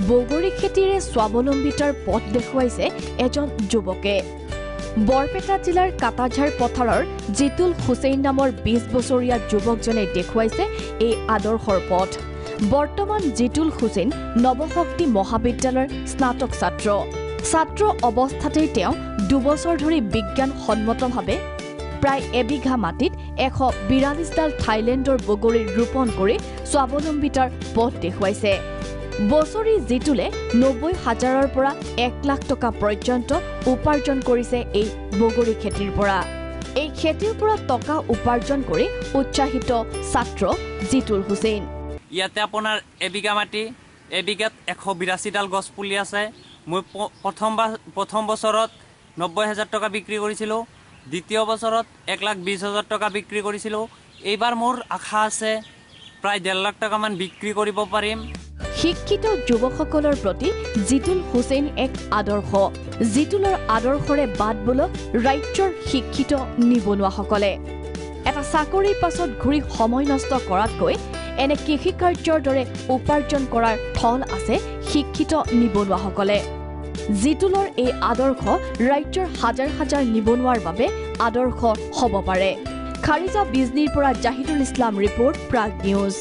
বগৰী খেতিৰে স্বাৱলম্বিতাৰ পথ দেখুৱাইছে এজন যুৱকে। বৰপেটা জিলাৰ কাটাঝাৰ পথাৰৰ জিতুল হুছেইন নামৰ 20 বছৰীয়া যুৱকজনে দেখুৱাইছে এই আদৰ্শৰ পথ। বৰ্তমান জিতুল হুছেইন নৱশক্তি মহাবিদ্যালয়ৰ স্নাতক ছাত্ৰ অৱস্থাতেই তেওঁ 2 বছৰ ধৰি বিজ্ঞানসন্মতভাৱে প্ৰায় এবিঘা মাটিত 142ডাল থাইলেণ্ডৰ বগৰী ৰোপণ কৰি স্বাৱলম্বিতাৰ পথ দেখুৱাইছে। বছৰি জিতুলে 90,000ৰ পৰা 1 লাখ টকা পৰ্যন্ত উপাৰ্জন কৰিছে এই বগৰী খেতিৰ পৰা। এই খেতিৰ পৰা টকা উপাৰ্জন কৰি উৎসাহিত ছাত্ৰ জিতুল হুছেইন। ইয়াতে আপোনাৰ এবিঘা মাটি, এবিঘাত 182ডাল গছ পুলি আছে। মই প্ৰথম বছৰত 90,000 টকা বিক্ৰী কৰিছিলোঁ, দ্বিতীয় বছৰত 1,20,000 টকা বিক্ৰী কৰিছিলোঁ। এইবাৰ মোৰ আশা আছে প্ৰায় 1.5 লাখ টকামান বিক্ৰী কৰিব পাৰিম। শিক্ষিত যুৱকসকলৰ প্ৰতি জিতুল হুছেইন এক আদৰ্শ। জিতুলৰ আদৰ্শৰে বাট বোলক ৰাজ্যৰ শিক্ষিত নিবনুৱাসকলে। এটা চাকৰিৰ পাছত ঘূৰি সময় নষ্ট কৰাতকৈ এনে কৃষি কাৰ্যৰ দৰে উপাৰ্জন কৰাৰ থল আছে শিক্ষিত নিবনুৱাসকলে। জিতুলৰ এই আদৰ্শ ৰাজ্যৰ হাজাৰ হাজাৰ নিবনুৱাৰ বাবে আদৰ্শ হ'ব পাৰে। খাৰিজা বিজনীৰ পৰা জাহিদুল ইছলাম ৰিপৰ্ট, প্ৰাগ নিউজ।